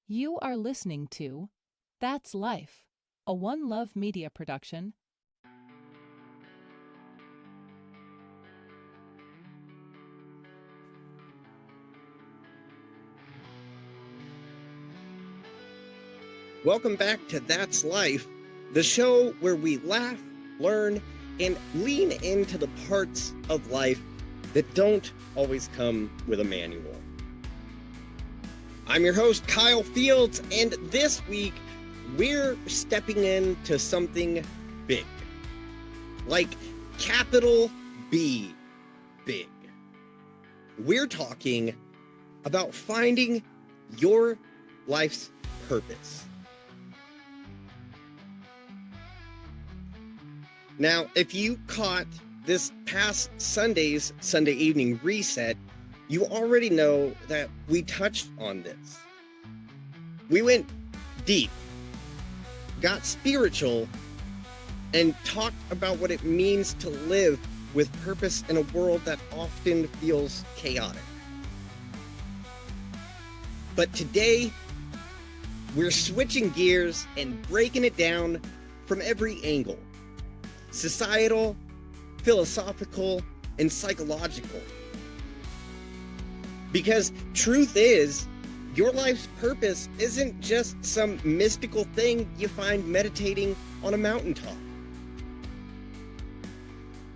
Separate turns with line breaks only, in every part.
You are listening to That's Life, a One Love Media production.
Welcome back to That's Life, the show where we laugh, learn, and lean into the parts of life that don't always come with a manual. I'm your host, Kyle Fields, and this week we're stepping into something big. Like capital B, big. We're talking about finding your life's purpose. Now, if you caught this past Sunday's Sunday evening reset, you already know that we touched on this. We went deep, got spiritual, and talked about what it means to live with purpose in a world that often feels chaotic. But today, we're switching gears and breaking it down from every angle. Societal, philosophical, and psychological. Because truth is, your life's purpose isn't just some mystical thing you find meditating on a mountaintop.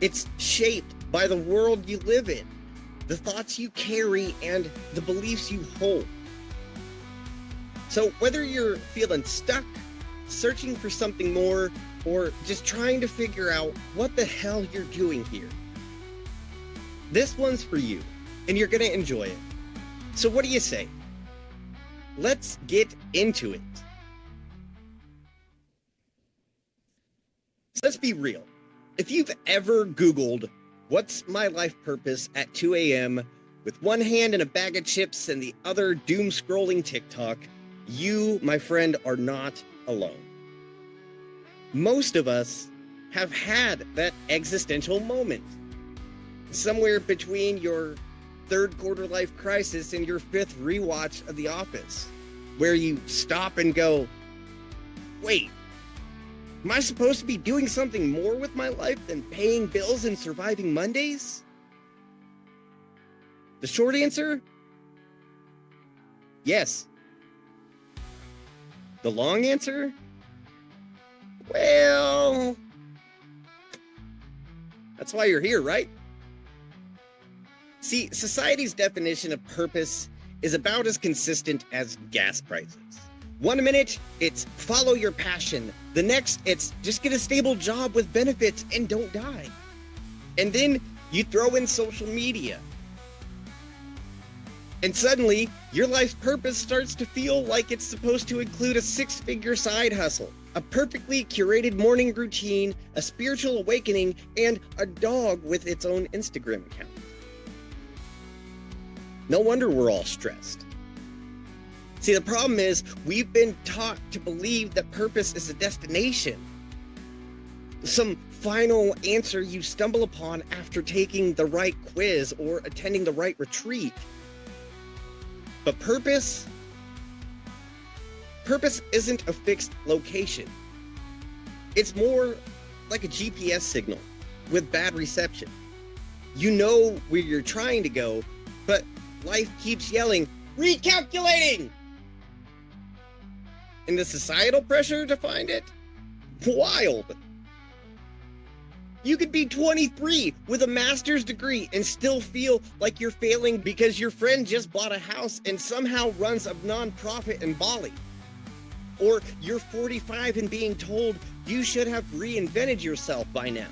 It's shaped by the world you live in, the thoughts you carry, and the beliefs you hold. So whether you're feeling stuck, searching for something more, or just trying to figure out what the hell you're doing here, this one's for you, and you're gonna enjoy it. So what do you say? Let's get into it. So let's be real. If you've ever Googled, what's my life purpose at 2 a.m. with one hand in a bag of chips and the other doom scrolling TikTok, you, my friend, are not alone. Most of us have had that existential moment. Somewhere between your third quarter life crisis and your fifth rewatch of The Office, where you stop and go, wait, am I supposed to be doing something more with my life than paying bills and surviving Mondays? The short answer? Yes. The long answer? Well, that's why you're here, right? See, society's definition of purpose is about as consistent as gas prices. One minute, it's follow your passion. The next, it's just get a stable job with benefits and don't die. And then you throw in social media. And suddenly, your life's purpose starts to feel like it's supposed to include a six-figure side hustle, a perfectly curated morning routine, a spiritual awakening, and a dog with its own Instagram account. No wonder we're all stressed. See, the problem is we've been taught to believe that purpose is a destination, some final answer you stumble upon after taking the right quiz or attending the right retreat. But purpose isn't a fixed location. It's more like a GPS signal with bad reception. You know where you're trying to go, but life keeps yelling, recalculating! And the societal pressure to find it? Wild. You could be 23 with a master's degree and still feel like you're failing because your friend just bought a house and somehow runs a nonprofit in Bali. Or you're 45 and being told you should have reinvented yourself by now,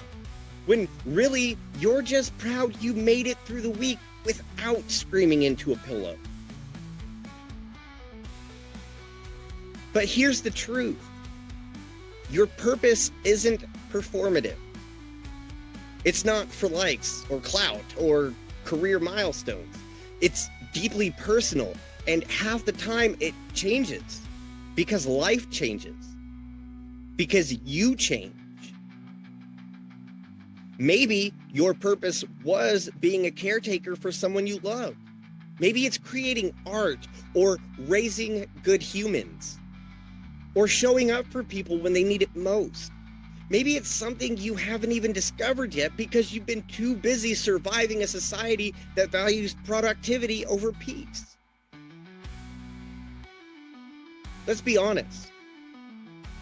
when really you're just proud you made it through the week without screaming into a pillow. But here's the truth. Your purpose isn't performative. It's not for likes or clout or career milestones. It's deeply personal, and half the time it changes because life changes, because you change. Maybe your purpose was being a caretaker for someone you love, Maybe it's creating art or raising good humans or showing up for people when they need it most. Maybe it's something you haven't even discovered yet because you've been too busy surviving a society that values productivity over peace. Let's be honest.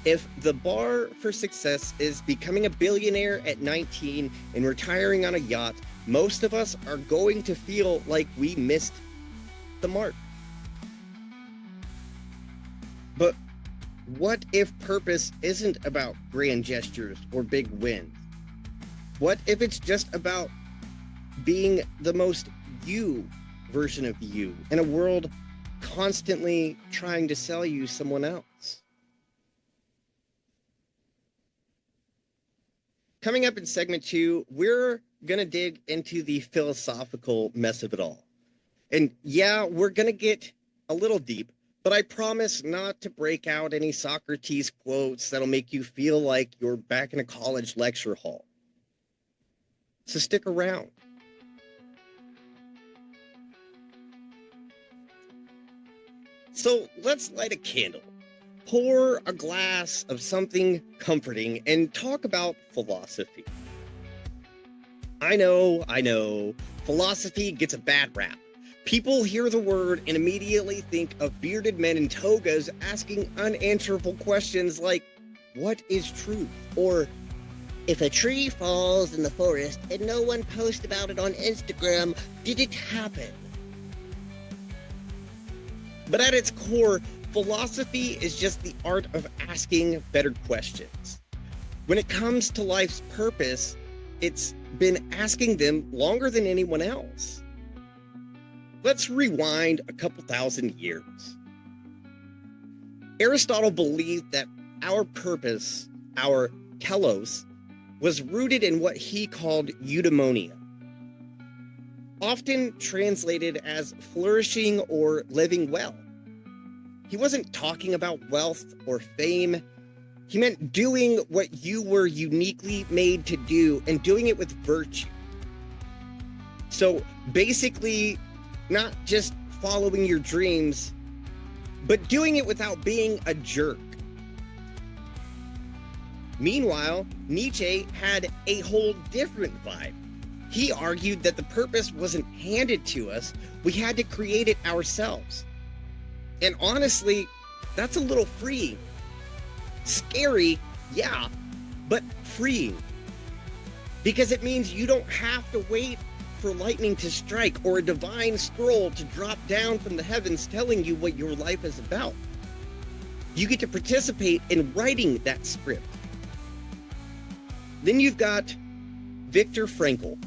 If the bar for success is becoming a billionaire at 19 and retiring on a yacht, most of us are going to feel like we missed the mark. But what if purpose isn't about grand gestures or big wins? What if it's just about being the most you version of you in a world constantly trying to sell you someone else? Coming up in segment 2, we're going to dig into the philosophical mess of it all. And yeah, we're going to get a little deep, but I promise not to break out any Socrates quotes that'll make you feel like you're back in a college lecture hall. So stick around. So let's light a candle, pour a glass of something comforting, and talk about philosophy. I know, philosophy gets a bad rap. People hear the word and immediately think of bearded men in togas asking unanswerable questions like, what is truth? Or, if a tree falls in the forest and no one posts about it on Instagram, did it happen? But at its core, philosophy is just the art of asking better questions. When it comes to life's purpose, it's been asking them longer than anyone else. Let's rewind a couple thousand years. Aristotle believed that our purpose, our telos, was rooted in what he called eudaimonia, often translated as flourishing or living well. He wasn't talking about wealth or fame. He meant doing what you were uniquely made to do and doing it with virtue. So basically, not just following your dreams, but doing it without being a jerk. Meanwhile, Nietzsche had a whole different vibe. He argued that the purpose wasn't handed to us, we had to create it ourselves. And honestly, that's a little freeing. Scary, yeah, but freeing. Because it means you don't have to wait for lightning to strike or a divine scroll to drop down from the heavens telling you what your life is about. You get to participate in writing that script. Then you've got Viktor Frankl,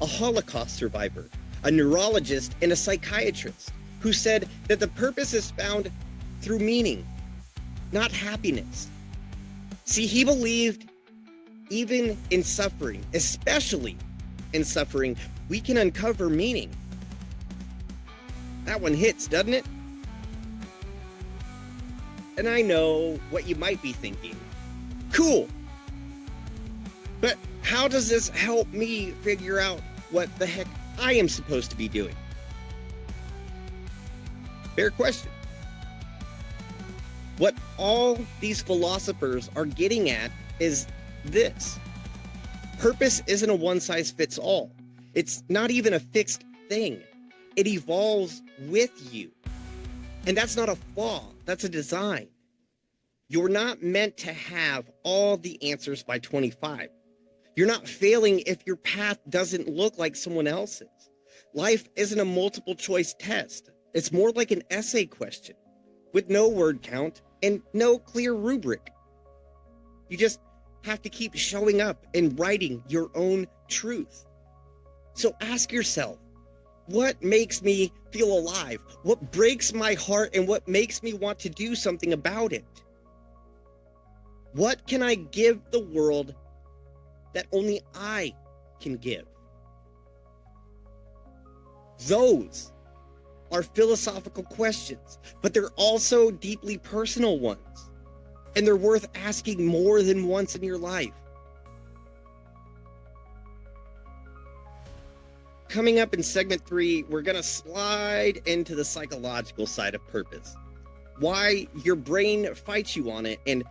a Holocaust survivor, a neurologist, and a psychiatrist, who said that the purpose is found through meaning, not happiness. See, he believed even in suffering, especially in suffering, we can uncover meaning. That one hits, doesn't it? And I know what you might be thinking. Cool. But how does this help me figure out what the heck I am supposed to be doing? Fair question. What all these philosophers are getting at is this. Purpose isn't a one-size-fits-all. It's not even a fixed thing. It evolves with you. And that's not a flaw, that's a design. You're not meant to have all the answers by 25. You're not failing if your path doesn't look like someone else's. Life isn't a multiple choice test. It's more like an essay question with no word count and no clear rubric. You just have to keep showing up and writing your own truth. So ask yourself, what makes me feel alive? What breaks my heart and what makes me want to do something about it? What can I give the world that only I can give? Those are philosophical questions, but they're also deeply personal ones, and they're worth asking more than once in your life. Coming up in segment 3, we're going to slide into the psychological side of purpose. Why your brain fights you on it, and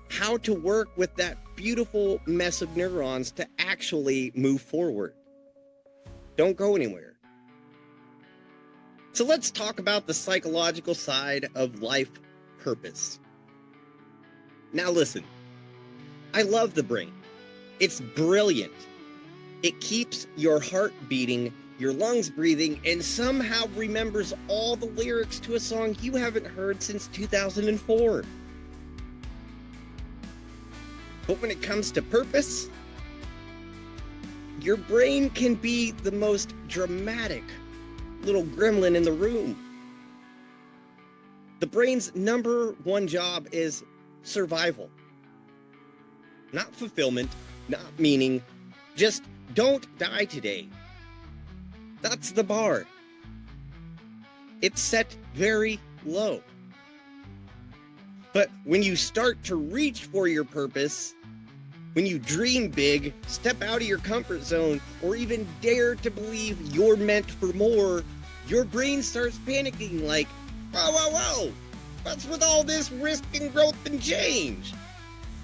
how to work with that beautiful mess of neurons to actually move forward. Don't go anywhere. So let's talk about the psychological side of life purpose. Now listen, I love the brain. It's brilliant. It keeps your heart beating, your lungs breathing, and somehow remembers all the lyrics to a song you haven't heard since 2004. But when it comes to purpose, your brain can be the most dramatic little gremlin in the room. The brain's number one job is survival. Not fulfillment, not meaning, just don't die today. That's the bar. It's set very low. But when you start to reach for your purpose, when you dream big, step out of your comfort zone, or even dare to believe you're meant for more, your brain starts panicking like, whoa, what's with all this risk and growth and change?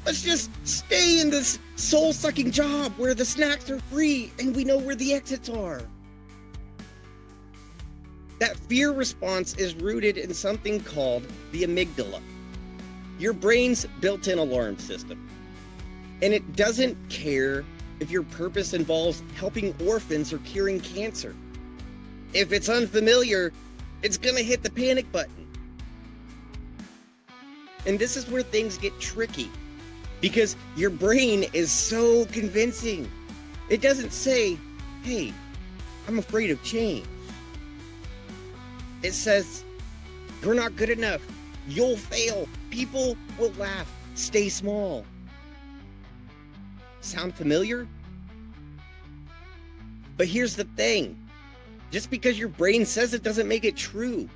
Let's just stay in this soul-sucking job where the snacks are free and we know where the exits are. That fear response is rooted in something called the amygdala, your brain's built-in alarm system. And it doesn't care if your purpose involves helping orphans or curing cancer. If it's unfamiliar, it's gonna hit the panic button. And this is where things get tricky, because your brain is so convincing. It doesn't say, hey, I'm afraid of change. It says, you're not good enough. You'll fail. People will laugh. Stay small. Sound familiar? But here's the thing. Just because your brain says it doesn't make it true.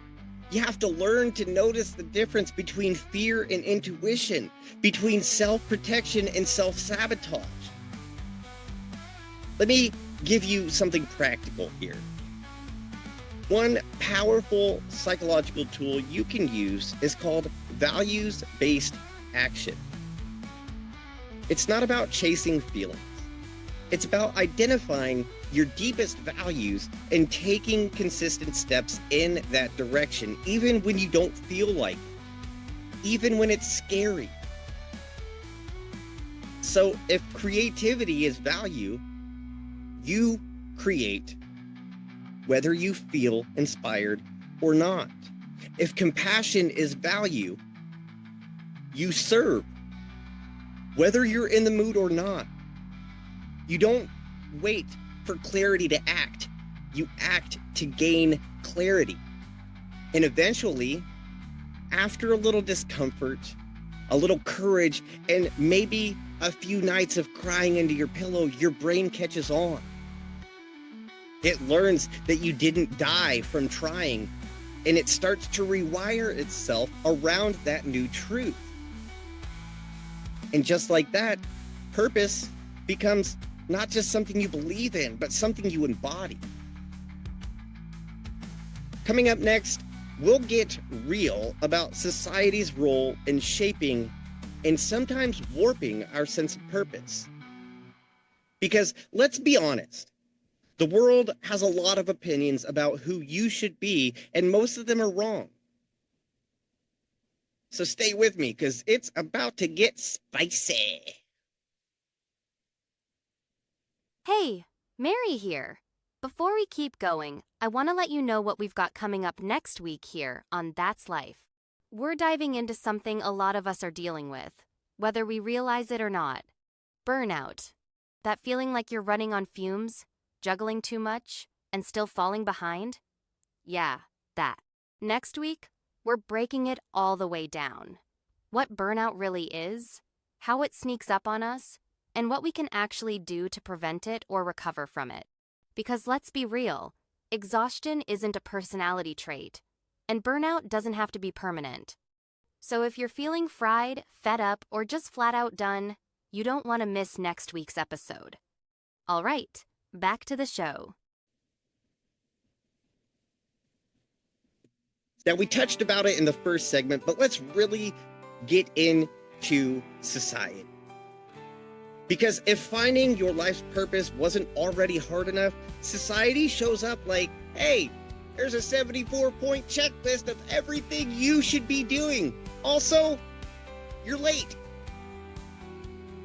You have to learn to notice the difference between fear and intuition, between self-protection and self-sabotage. Let me give you something practical here. One powerful psychological tool you can use is called values-based action. It's not about chasing feelings. It's about identifying your deepest values and taking consistent steps in that direction, even when you don't feel like it, even when it's scary. So if creativity is value, you create whether you feel inspired or not. If compassion is value, you serve whether you're in the mood or not. You don't wait for clarity to act. You act to gain clarity. And eventually, after a little discomfort, a little courage, and maybe a few nights of crying into your pillow, your brain catches on. It learns that you didn't die from trying, and it starts to rewire itself around that new truth. And just like that, purpose becomes not just something you believe in, but something you embody. Coming up next, we'll get real about society's role in shaping and sometimes warping our sense of purpose. Because let's be honest, the world has a lot of opinions about who you should be, and most of them are wrong. So stay with me, because it's about to get spicy.
Hey, Mary here. Before we keep going, I want to let you know what we've got coming up next week here on That's Life. We're diving into something a lot of us are dealing with, whether we realize it or not. Burnout. That feeling like you're running on fumes, juggling too much, and still falling behind? Yeah, that. Next week, we're breaking it all the way down. What burnout really is, how it sneaks up on us, and what we can actually do to prevent it or recover from it. Because let's be real, exhaustion isn't a personality trait, and burnout doesn't have to be permanent. So if you're feeling fried, fed up, or just flat out done, you don't want to miss next week's episode. All right, back to the show.
Now, we touched about it in the first segment, but let's really get into society. Because if finding your life's purpose wasn't already hard enough, society shows up like, hey, there's a 74-point checklist of everything you should be doing. Also, you're late.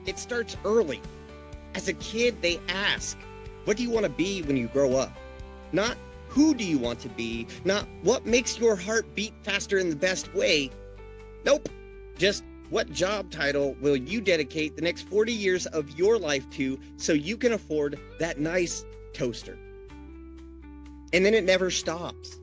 It starts early. As a kid, they ask, what do you want to be when you grow up? Not who do you want to be, not what makes your heart beat faster in the best way. Nope, just what job title will you dedicate the next 40 years of your life to so you can afford that nice toaster? And then it never stops.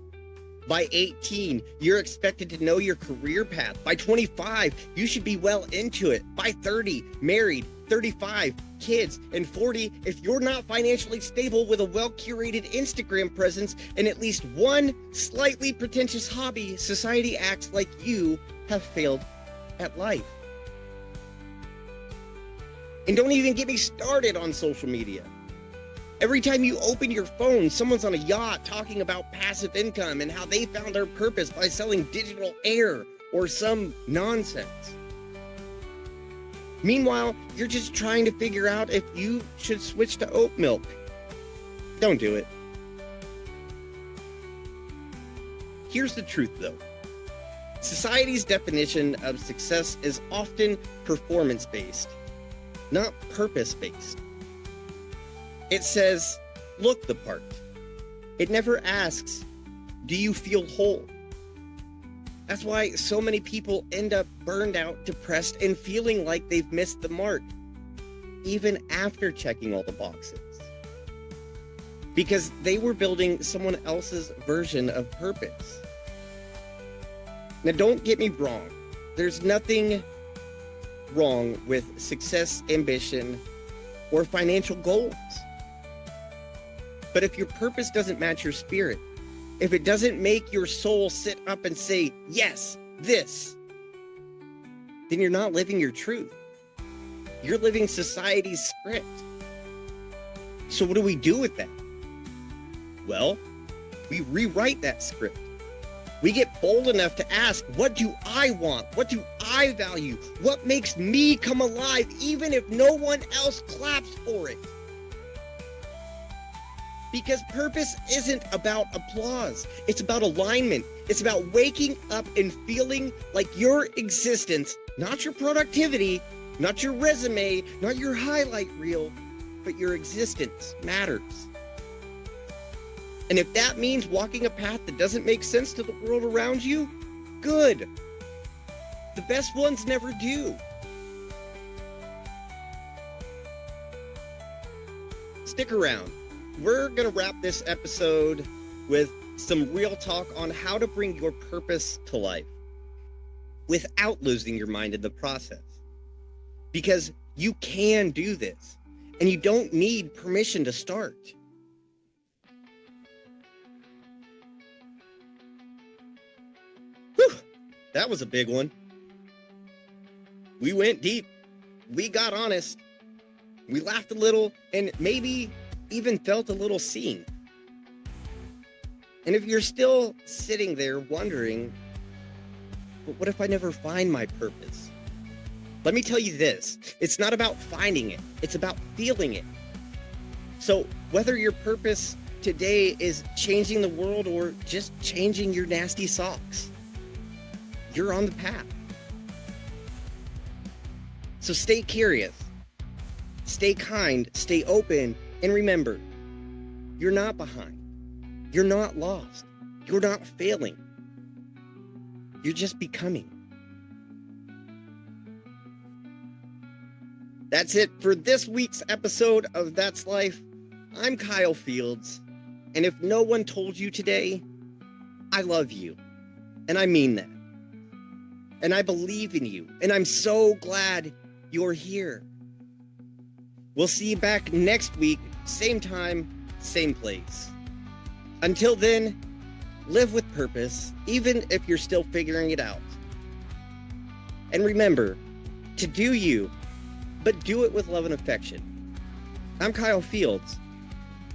By 18, you're expected to know your career path. By 25, you should be well into it. By 30, married. 35, kids. And 40, if you're not financially stable with a well-curated Instagram presence and at least one slightly pretentious hobby, society acts like you have failed at life. And don't even get me started on social media. Every time you open your phone, someone's on a yacht talking about passive income and how they found their purpose by selling digital air or some nonsense. Meanwhile, you're just trying to figure out if you should switch to oat milk. Don't do it. Here's the truth, though. Society's definition of success is often performance-based, not purpose-based. It says, look the part. It never asks, do you feel whole? That's why so many people end up burned out, depressed, and feeling like they've missed the mark, even after checking all the boxes. Because they were building someone else's version of purpose. Now, don't get me wrong. There's nothing wrong with success, ambition, or financial goals. But if your purpose doesn't match your spirit, if it doesn't make your soul sit up and say, yes, this, then you're not living your truth. You're living society's script. So what do we do with that? Well, we rewrite that script. We get bold enough to ask, what do I want? What do I value? What makes me come alive, even if no one else claps for it? Because purpose isn't about applause. It's about alignment. It's about waking up and feeling like your existence, not your productivity, not your resume, not your highlight reel, but your existence matters. And if that means walking a path that doesn't make sense to the world around you, good. The best ones never do. Stick around. We're going to wrap this episode with some real talk on how to bring your purpose to life without losing your mind in the process. Because you can do this, and you don't need permission to start. Whew, that was a big one. We went deep. We got honest. We laughed a little, and maybe even felt a little seen. And if you're still sitting there wondering, but what if I never find my purpose? Let me tell you this, it's not about finding it, it's about feeling it. So whether your purpose today is changing the world or just changing your nasty socks, you're on the path. So stay curious, stay kind, stay open, and remember, you're not behind. You're not lost. You're not failing. You're just becoming. That's it for this week's episode of That's Life. I'm Kyle Fields, and if no one told you today, I love you, and I mean that. And I believe in you, and I'm so glad you're here. We'll see you back next week, same time, same place. Until then, live with purpose, even if you're still figuring it out. And remember, to do you, but do it with love and affection. I'm Kyle Fields,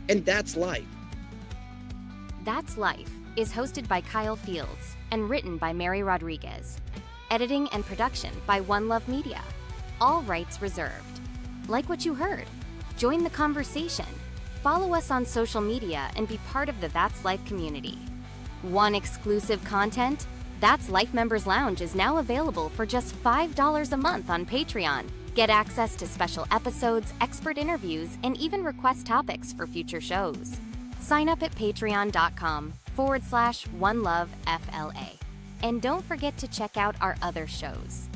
and that's life.
That's Life, is hosted by Kyle Fields and written by Mary Rodriguez. Editing and production by One Love Media. All rights reserved. Like what you heard? Join the conversation. Follow us on social media and be part of the That's Life community. Want exclusive content? That's Life Members Lounge is now available for just $5 a month on Patreon. Get access to special episodes, expert interviews, and even request topics for future shows. Sign up at patreon.com/OneLoveFLA. And don't forget to check out our other shows.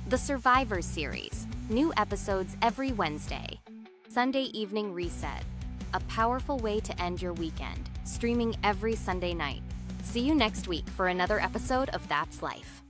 The Survivors series, new episodes every Wednesday. Sunday Evening Reset, a powerful way to end your weekend, streaming every Sunday night. See you next week for another episode of That's Life.